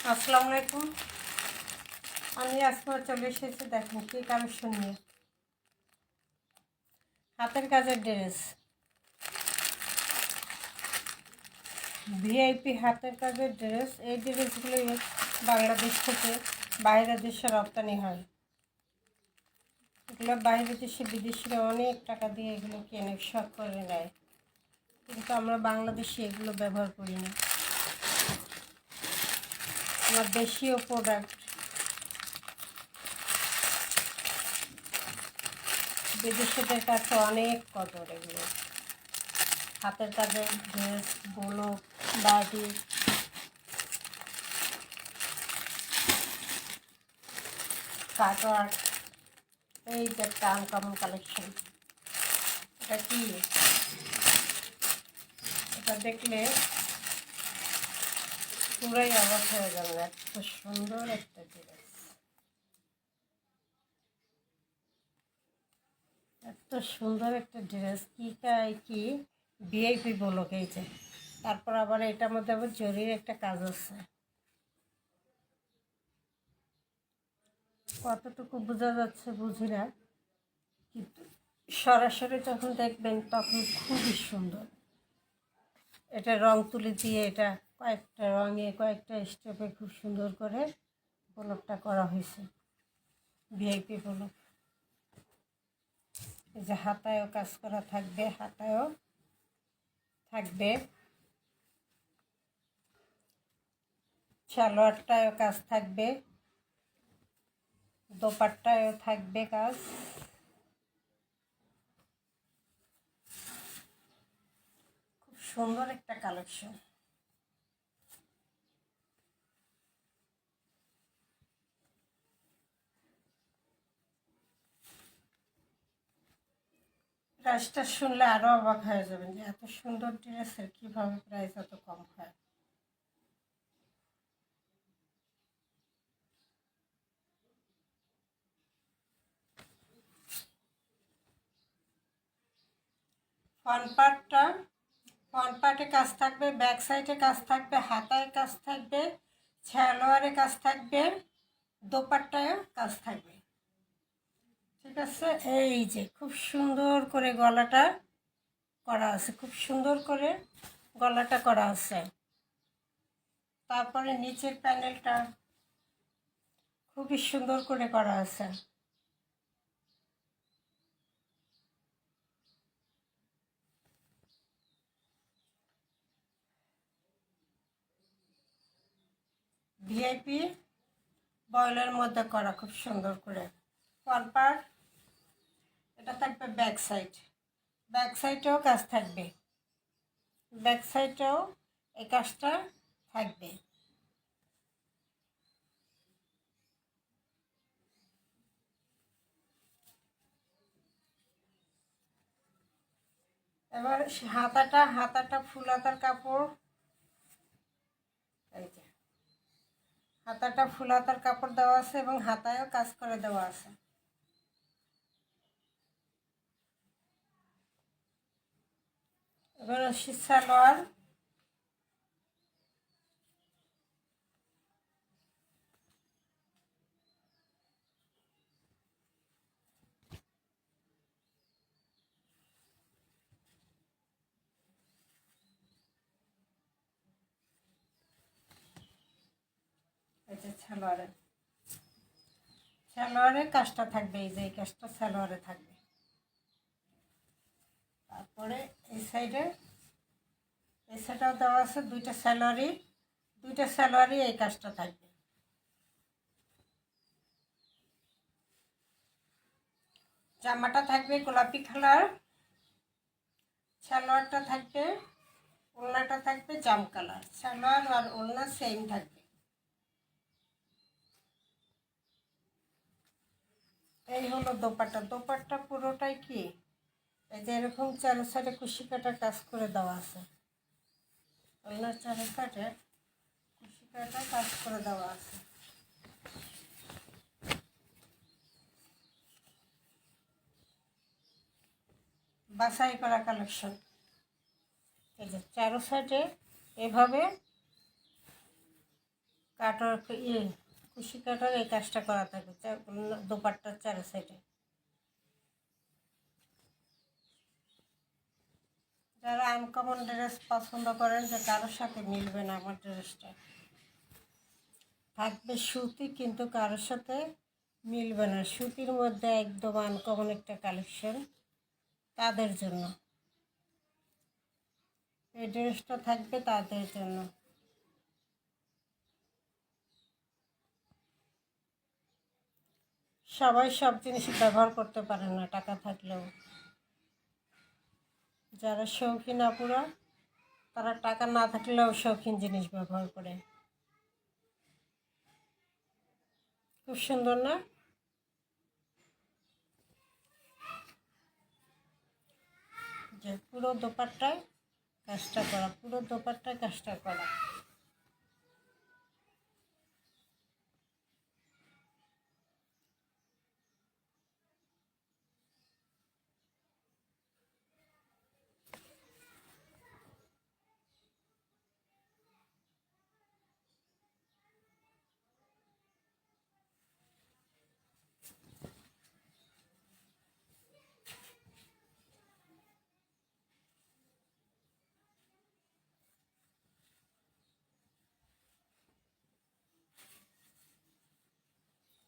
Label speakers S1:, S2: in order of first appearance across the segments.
S1: আসসালামু আলাইকুম। আমি আজকে চলে এসেছি, দেখেন কি কালেকশন নিয়ে। হাতের কাজের ড্রেস, ভিআইপি হাতের কাজের ড্রেস। এই ড্রেসগুলো বাংলাদেশ থেকে বাইরের দেশে রপ্তানি হয়। এগুলো বাইরের দেশে বিদেশিরা অনেক টাকা দিয়ে এগুলো কেনে, শখ করে নেয়, কিন্তু আমরা বাংলাদেশে এগুলো ব্যবহার করি না। আমার দেশীয় প্রোডাক্ট বিদেশিদের কাছে অনেক কদর। এগুলো হাতের কাজের ড্রেস, ব্লক, বাটি, কাটওয়ার্ক। এই যে একটা আনকমন কালেকশন। এটা কি? এটা দেখলে পুরাই অবাক হয়ে যাবে। এত সুন্দর একটা ড্রেস, এত সুন্দর একটা ড্রেস। কি ভিআইপি ব্লক। এই যে তারপর আবার এটার মধ্যে আবার জরির একটা কাজ আছে। কতটুকু বোঝা যাচ্ছে বুঝি না, কিন্তু সরাসরি যখন দেখবেন তখন খুবই সুন্দর। এটা রং তুলি দিয়ে, এটা কয়েকটা রঙে কয়েকটা স্টেপে খুব সুন্দর করে ব্লকটা করা হয়েছে, ভিআইপি ব্লক। এই যে হাতায়ও কাজ করা থাকবে, হাতায়ও থাকবে, সালোয়ারটায়ও কাজ থাকবে, দোপাট্টায়ও থাকবে কাজ। খুব সুন্দর একটা কালেকশন। প্রাইসটা শুনলে আরও অবাক হয়ে যাবেন যে এত সুন্দর ড্রেসের কীভাবে প্রাইস এত কম হয়। ফ্রন্ট পার্টে কাজ থাকবে, ব্যাক সাইডে কাজ থাকবে, হাতায় কাজ থাকবে, সালোয়ারে কাজ থাকবে, দোপাট্টায়ও কাজ থাকবে। ঠিক আছে, এই যে খুব সুন্দর করে গলাটা করা আছে, খুব সুন্দর করে গলাটা করা আছে। তারপরে নিচের প্যানেলটা খুবই সুন্দর করে করা আছে। ভিআইপি বয়েলের মধ্যে করা, খুব সুন্দর করে। ফ্রন্ট পার্ট, এটা থাকবে ব্যাক সাইড, ব্যাক সাইডেও কাজ থাকবে, ব্যাক সাইডেও এই কাজটা থাকবে। এবার হাতাটা ফুল হাতার কাপড়। এই যে হাতাটা ফুল হাতার কাপড় দেওয়া আছে এবং হাতায়ও কাজ করে দেওয়া আছে। এবার আসি সালোয়ার। এই যে সালোয়ারের কাজটা থাকবে, এই যে এই কাজটা সালোয়ারে থাকবে। তারপরে এই সাইডেও দেওয়া আছে দুইটা সালোয়ারই এই কাজটা থাকবে। জামাটা থাকবে গোলাপি কালার, সালোয়ারটা থাকবে, ওড়নাটা থাকবে জাম কালার। সালোয়ার আর ওড়না সেম থাকবে। এই হলো দোপাট্টা পুরোটাই কি এই যে এরকম চারো সাইডে কুশি কাটার কাজ করে দেওয়া আছে। ওড়নার চারো সাইডে কুশি কাটার কাজ করে দেওয়া আছে। বাছাই করা কালেকশন। এই যে চারো সাইডে এভাবে কাটার কুশি কাটার এই কাজটা করা থাকবে দোপাট্টার চারি সাইডে। যারা আনকমন ড্রেস পছন্দ করেন যে কারোর সাথে মিলবে না আমার ড্রেসটা, থাকবে সুতি কিন্তু কারোর সাথে মিলবে না, সুতির মধ্যে একদম আনকমন একটা কালেকশন, তাদের জন্য এই ড্রেসটা থাকবে, তাদের জন্য। সবাই সব জিনিস ব্যবহার করতে পারে না টাকা থাকলেও, যারা শৌখিন আপুরা তারা টাকা না থাকলেও শৌখিন জিনিস ব্যবহার করে। খুব সুন্দর না? যে পুরো দোপাট্টায় কাজটা করা, পুরো দোপাট্টায় কাজটা করা।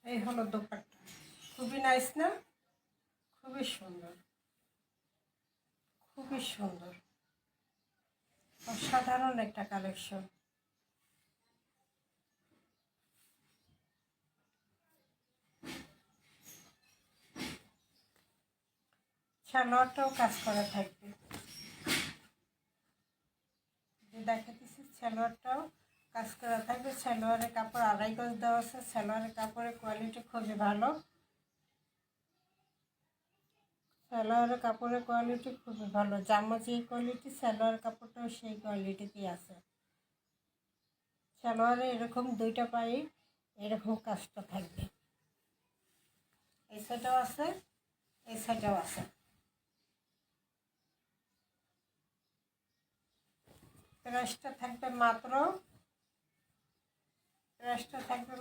S1: এই হলো দোপাট্টা, খুবই নাইস না? খুবই সুন্দর, খুবই সুন্দর, অসাধারণ একটা কালেকশন। সালোয়ারটাও কাজ করা থাকবে, দেখাতেছি সালোয়ারটাও কাজ করা থাকবে। সালোয়ারের কাপড় 2.5 গজ দেওয়া আছে, সালোয়ারের কাপড়ের কোয়ালিটি খুবই ভালো, সালোয়ারের কাপড়ের কোয়ালিটি খুবই ভালো, জামা যেই কোয়ালিটি সালোয়ার কাপড়টাও সেই কোয়ালিটিতেই আছে। সালোয়ারে এরকম 2টা পায়ে এরকম কাজটা থাকবে, এই সাইডেও আছে, এই সাইডেও আছে। প্রাইসটা থাকবে মাত্র, প্রাইসটা থাকবে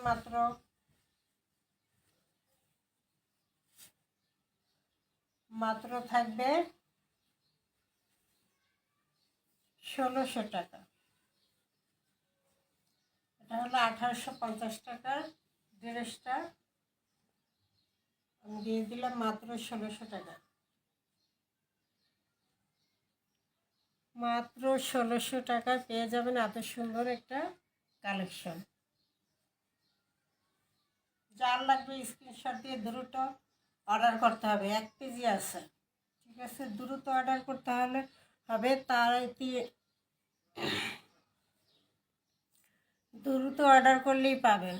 S1: মাত্র থাকবে 1600 টাকা। এটা হলো 1850 টাকার ড্রেসটা, আমি দিয়ে দিলাম মাত্র 1600 টাকা, মাত্র 1600 টাকায় পেয়ে যাবেন এত সুন্দর একটা কালেকশন। যার লাগবে স্ক্রিনশট দিয়ে দ্রুত অর্ডার করতে হবে, 1 কেজি আছে, ঠিক আছে? দ্রুত অর্ডার করতে হবে, দ্রুত অর্ডার করলেই পাবেন,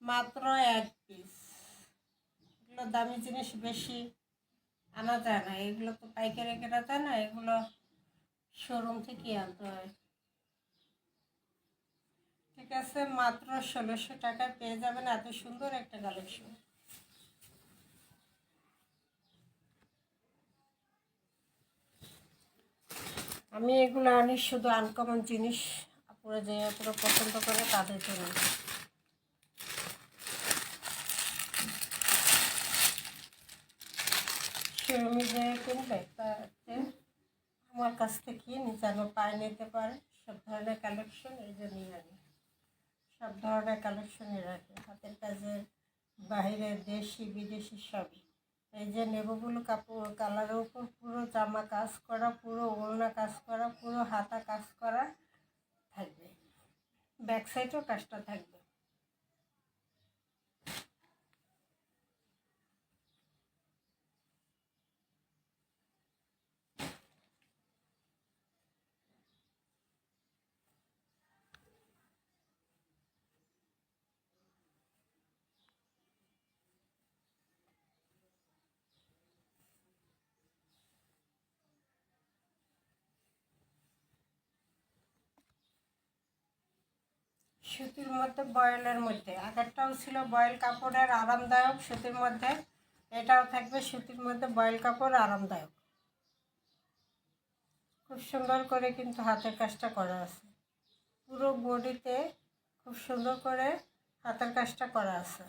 S1: মাত্র 1 পিস। এগুলো দামি জিনিস বেশি আনা যায় না, এগুলো তো পাইকারি কেনা যায় না, এগুলো শোরুম থেকে আনতে হয়, ঠিক আছে? মাত্র 1600 টাকায় পেয়ে যাবেন এত সুন্দর একটা কালেকশন। আমি এগুলো আনি শুধু আনকমন জিনিস আপুরা যে আপুরা পছন্দ করে তাদের জন্য। শোরুমে যে কিনবে তাতে আমার কাছ থেকে যেন পায়ে নিতে পারে, সব ধরনের কালেকশন এই জন্যই আনি, সব ধরনের কালেকশনই রাখি, হাতের কাজের বাইরে দেশি বিদেশি সবই। এই যে নেবুগুলো কাপড় কালারের উপর পুরো জামা কাজ করা, পুরো ওড়না কাজ করা, পুরো হাতা কাজ করা থাকবে, ব্যাক সাইডেও কাজটা থাকবে। সুতির মধ্যে বয়েলের মধ্যে, আগেরটাও ছিল বয়েল কাপড়ের আরামদায়ক সুতির মধ্যে, এটাও থাকবে সুতির মধ্যে বয়েল কাপড় আরামদায়ক। খুব সুন্দর করে কিন্তু হাতের কাজটা করা আছে, পুরো বডিতে খুব সুন্দর করে হাতের কাজটা করা আছে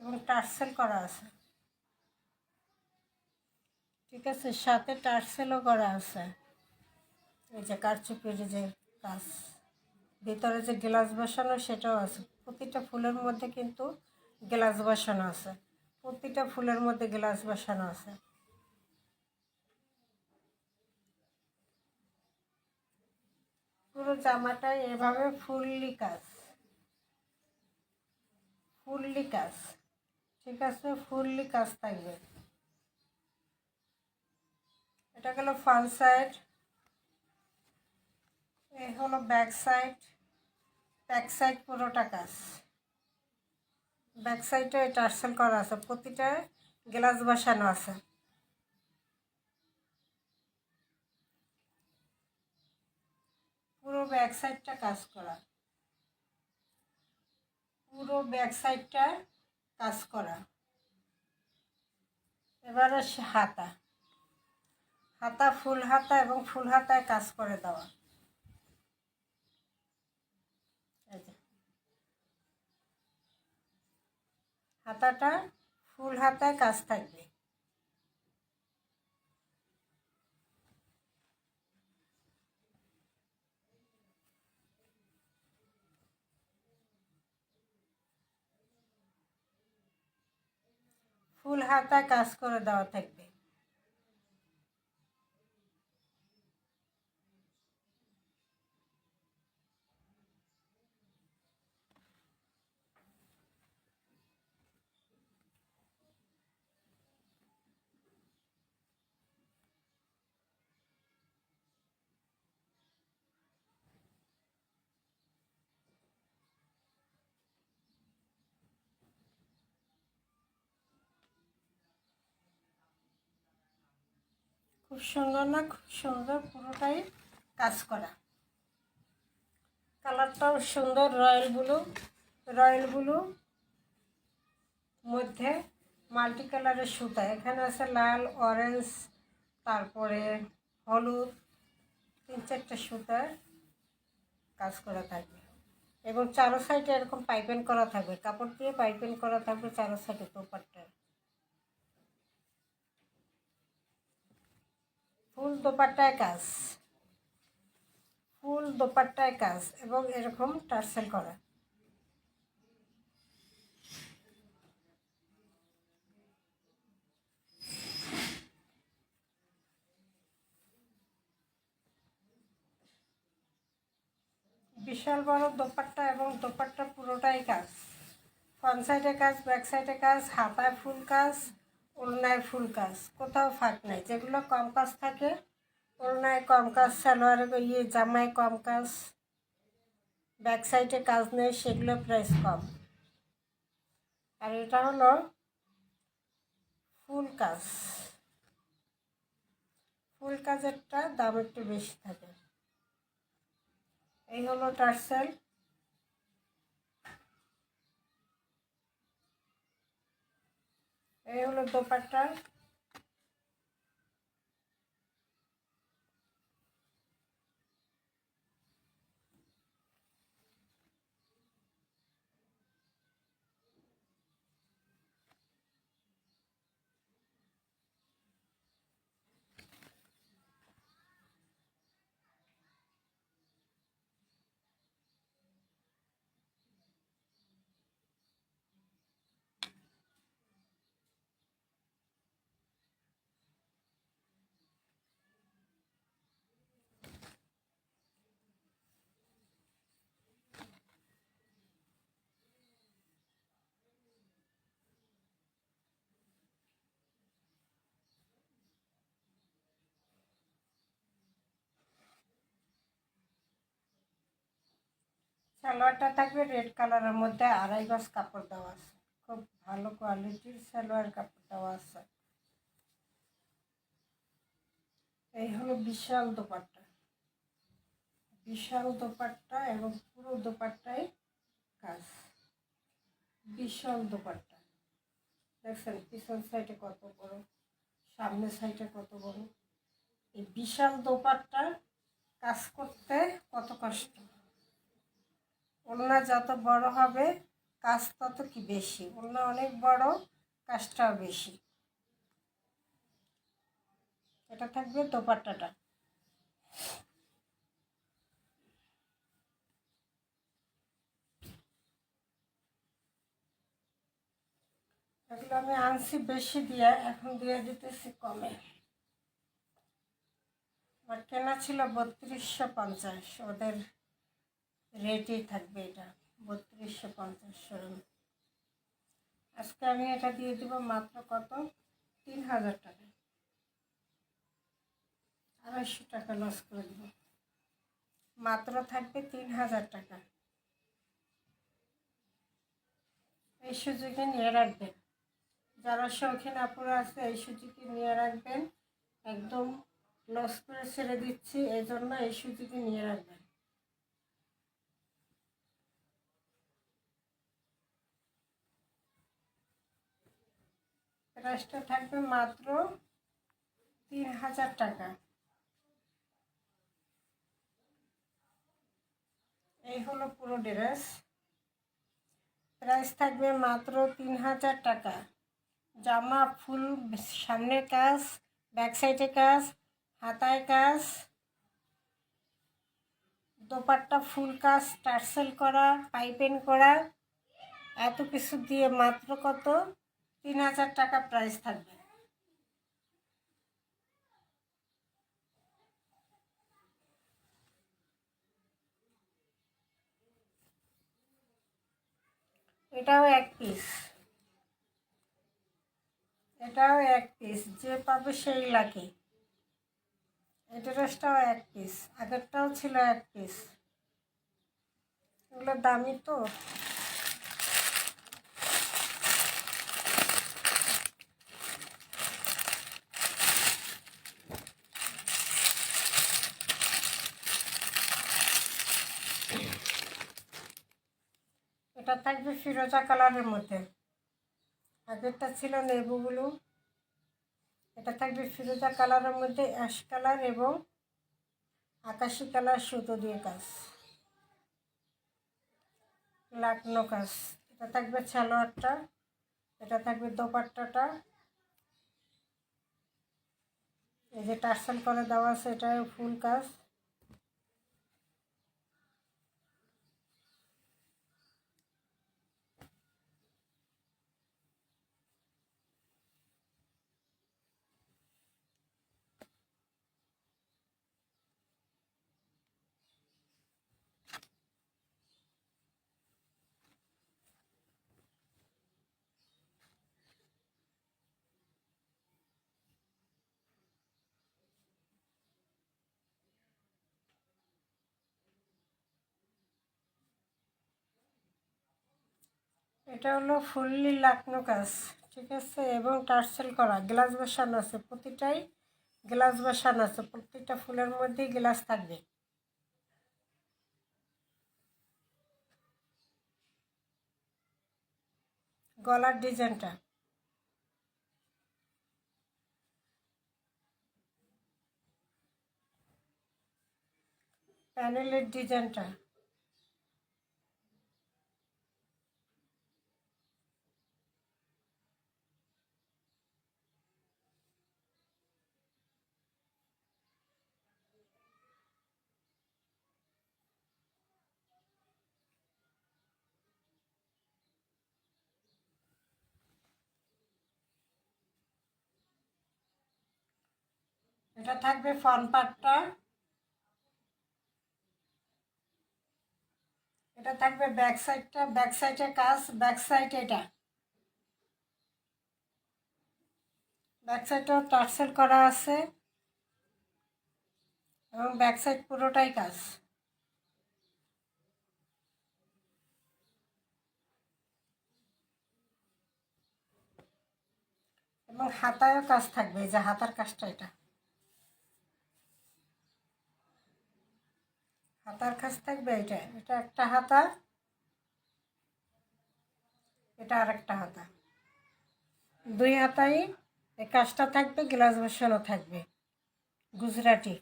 S1: এবং টার্সেল করা আছে, ঠিক আছে, সাথে টার্সেলও করা আছে। এই যে কারচুপির যে কাজ, ভিতরে যে গ্লাস বসানো সেটাও আছে। প্রতিটা ফুলের মধ্যে কিন্তু গ্লাস বসানো আছে, প্রতিটা ফুলের মধ্যে গ্লাস বসানো আছে। পুরো জামাটাই এভাবে ফুললি কাজ, ফুললি কাজ, ঠিক আছে, ফুললি কাজ থাকবে। এটা গেল ফ্রন্ট সাইড, এই হলো ব্যাক সাইড। ব্যাক সাইড পুরোটা কাজ, ব্যাক সাইডে টার্সেল করা আছে, প্রতিটা গ্লাস বসানো আছে। পুরো ব্যাক সাইডটা কাজ করা, পুরো ব্যাক সাইডটা কাজ করা। এবার আসে হাতা, হাতা ফুল হাতা এবং ফুল হাতায় কাজ করে দেওয়া। এই যে হাতাটা ফুল হাতায় কাজ থাকবে। ফুল হাতায় কাজ করে দেওয়া থাকবে। খুব সুন্দর না? খুব সুন্দর, পুরোটাই কাজ করা। কালারটাও সুন্দর, রয়্যাল ব্লু, রয়্যাল ব্লু মধ্যে মাল্টি কালারের সুতা। এখানে আছে লাল, অরেঞ্জ, তারপরে হলুদ, 3-4টা সুতার কাজ করা থাকবে এবং চারো সাইডে এরকম পাইপিং করা থাকবে, কাপড় দিয়ে পাইপিং করা থাকবে চারো সাইডে দোপাট্টার। ফুল দোপাট্টায় কাজ, ফুল দোপাট্টায় কাজ এবং এরকম টার্সেল করা। বিশাল বড় দোপাট্টা এবং দোপাট্টা পুরোটাই কাজ, ফ্রন্ট সাইডে কাজ, ব্যাক সাইডে কাজ, হাতায় ফুল কাজ, ওড়নায় ফুল কাজ, কোথাও ফাঁক নাই। যেগুলো কম কাজ থাকে, ওড়নায় কম কাজ, সালোয়ারে জামায় কম কাজ, ব্যাক সাইডে কাজ নেই, সেগুলো প্রাইস কম। আর এটা হলো ফুল কাজ, ফুল কাজেরটা দাম একটু বেশি থাকে। এই হলো টার্সেল, এই হলো দোপাট্টা। সালোয়ারটা থাকবে রেড কালারের মধ্যে, 2.5 গজ কাপড় দেওয়া আছে, খুব ভালো কোয়ালিটির সালোয়ার কাপড় দেওয়া আছে। এই হলো বিশাল দোপাট্টা, বিশাল দোপাট্টা এবং পুরো দোপাট্টায় কাজ, বিশাল দোপাট্টা। দেখছেন পিছন সাইডে কত বড়, সামনের সাইডে কত বড়। এই বিশাল দোপাট্টার কাজ করতে কত কষ্ট। ওড়না যত বড় হবে কাজ তত কি বেশি। ওড়না অনেক বড়, কাজটাও বেশি। এটা থাকবে দোপাট্টাটা। এগুলো আমি আনছি বেশি দিয়ে, এখন দিয়ে দিতেছি কমে। আমার কেনা ছিল 3250, ওদের রেটেই থাকবে এটা 3250। আজকে আমি এটা দিয়ে দিব মাত্র কত, 3000 টাকা। 250 টাকা লস করে দেব। মাত্র থাকবে 3000 টাকা। এই সুযোগে নিয়ে রাখবেন, যারা শৌখিন আপুরা আছে এই সুযোগে নিয়ে রাখবেন। একদম লস করে ছেড়ে দিচ্ছি, এই জন্য এই সুযোগে নিয়ে রাখবেন। প্রাইসটা থাকবে মাত্র 3000 টাকা। এই হলো পুরো ড্রেস। প্রাইস থাকবে মাত্র 3000 টাকা। জামা ফুল সামনে কাজ, ব্যাক সাইডে কাজ, হাতায় কাজ, দোপাট্টা ফুল কাজ, টার্সেল করা, পাইপিং করা, এত কিছু দিয়ে মাত্র কত, 3000 টাকা প্রাইস থাকবে। এটাও এক পিস, এটাও এক পিস, যে পাবে সেই লাকি। এই ড্রেসটাও এক পিস, আগেরটাও ছিল এক পিস। এগুলো দামি তো। এটা থাকবে ফিরোজা কালারের মধ্যে, আগেরটা ছিল নেভি ব্লু। এটা থাকবে ফিরোজা কালারের মধ্যে অ্যাশ কালার এবং আকাশি কালার সুতো দিয়ে কাজ, লাকনো কাজ। এটা থাকবে সালোয়ারটা, এটা থাকবে দোপাট্টাটা। এই যে টার্সেল করে দেওয়া আছে, এটাও ফুল কাজ। এটা হলো ফুললি লাকনো কাজ, ঠিক আছে, এবং টার্সেল করা, গ্লাস বসানো আছে, প্রতিটাই গ্লাস বসানো আছে, প্রত্যেকটা ফুলের মধ্যেই গ্লাস থাকবে। গলার ডিজাইনটা, প্যানেলের ডিজাইনটা, এটা থাকবে ফ্রন্ট পার্টটা, এটা থাকবে ব্যাক সাইডটা, ব্যাক সাইডে কাজ, ব্যাক সাইড এটা, ব্যাক সাইডটাও টার্সেল করা আছে এবং ব্যাক সাইড পুরোটাই কাজ। এবং হাতায়ও কাজ থাকবে, এই যে হাতার কাজটা, এটা হাতার কাজ থাকবে। এটা এটা একটা হাতা, এটা আরেকটা হাতা, দুই হাতাই এই কাজটা থাকবে, গ্লাস বসানো থাকবে গুজরাটি।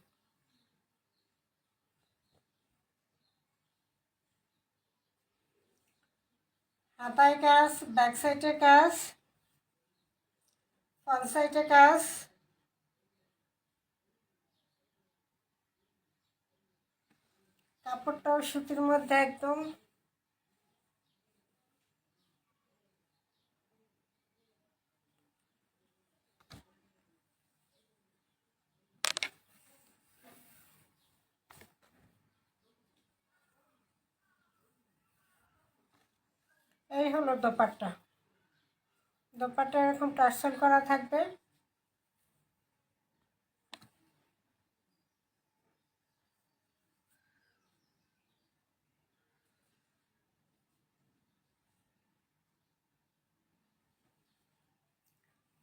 S1: হাতায় কাজ, ব্যাক সাইডে কাজ, ফ্রন্ট সাইডে কাজ, কাপড়টাও সুতির মধ্যে একদম। এই হলো দোপাট্টা। দোপাট্টা এরকম টার্সেল করা থাকবে।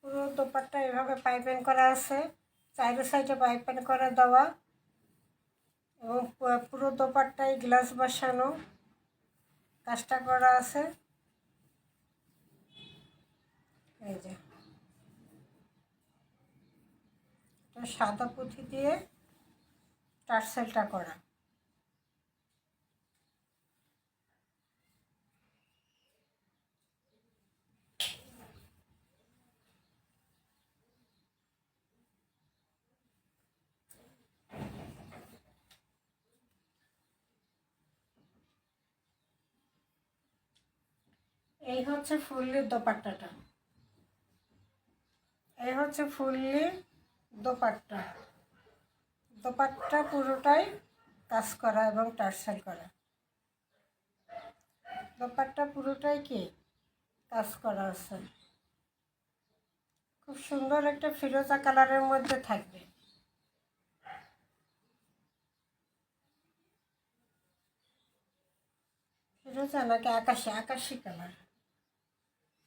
S1: পুরো দোপাট্টা এভাবে পাইপিং করা আছে, চাইরো সাইডে পাইপিং করা দেওয়া, এবং পুরো দোপাট্টায় গ্লাস বসানো কাজটা করা আছে। এই যে সাদা পুঁথি দিয়ে টার্সেলটা করা। এই হচ্ছে ফুললি দোপাট্টাটা। এই হচ্ছে ফুললি দোপাট্টা। দোপাট্টা পুরোটাই কাজ করা এবং টার্সেল করা। দোপাট্টা পুরোটাই কি কাজ করা আছে। খুব সুন্দর একটা ফিরোজা কালারের মধ্যে থাকবে। ফিরোজা নাকি আকাশি, আকাশি কালার,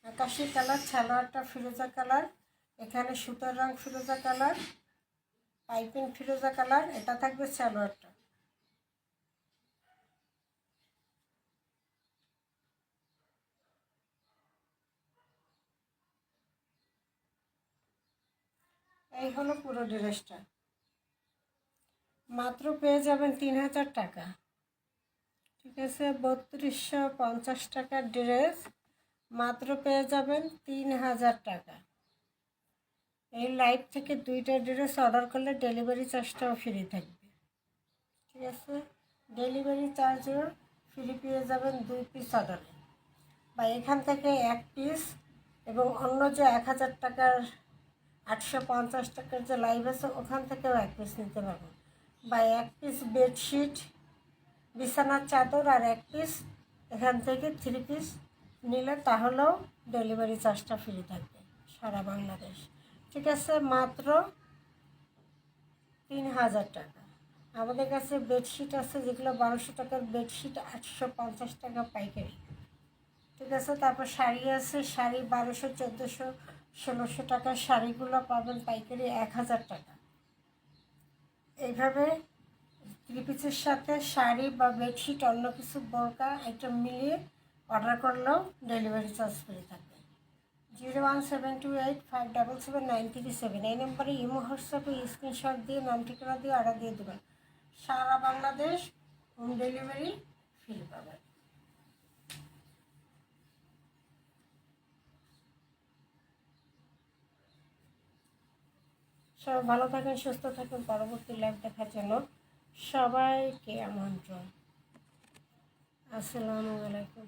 S1: আকাশি কালার। সালোয়ারটা ফিরোজা কালার, এখানে সুতার রং ফিরোজা কালার, পাইপিং ফিরোজা কালার। এটা থাকবে সালোয়ারটা। এই হলো পুরো ড্রেসটা। মাত্র পেয়ে যাবেন 3000 টাকা। ঠিক আছে, 3250 টাকার ড্রেস মাত্র পেয়ে যাবেন 3000 টাকা। এই লাইভ থেকে 2টা ড্রেস অর্ডার করলে ডেলিভারি চার্জটাও ফ্রি থাকবে। ঠিক আছে, ডেলিভারি চার্জও ফ্রি পেয়ে যাবেন 2 পিস অর্ডারে, বা এখান থেকে 1 পিস, এবং অন্য যে 1000 টাকার 850 টাকার যে লাইভ আছে ওখান থেকেও 1 পিস নিতে পারবেন, বা 1 পিস বেডশিট, বিছানার চাদর, আর 1 পিস এখান থেকে 3 পিস নিলে তাহলেও ডেলিভারি চার্জটা ফ্রি থাকবে সারা বাংলাদেশ। ঠিক আছে, মাত্র 3000 টাকা। আমাদের কাছে বেডশিট আছে যেগুলো 1200 টাকার বেডশিট 850 টাকা পাইকারি। ঠিক আছে, তারপর শাড়ি আছে, শাড়ি 1200, 1400, 1600 টাকার শাড়িগুলো পাবেন পাইকারি 1000 টাকা। এইভাবে 3 পিসের সাথে শাড়ি বা বেডশিট অন্য কিছু বোরকা আইটেম মিলিয়ে অর্ডার করলেও ডেলিভারি চার্জ ফ্রি থাকবে। 01728577937 এই নম্বরে ইমো হোয়াটসঅ্যাপে স্ক্রিনশট দিয়ে নাম ঠিকানা দিয়ে অর্ডার দিয়ে দেবেন। সারা বাংলাদেশ হোম ডেলিভারি ফ্রি পাবেন। সবাই ভালো থাকেন, সুস্থ থাকেন। পরবর্তী লাইভ দেখার জন্য সবাইকে আমন্ত্রণ। আসসালামু আলাইকুম।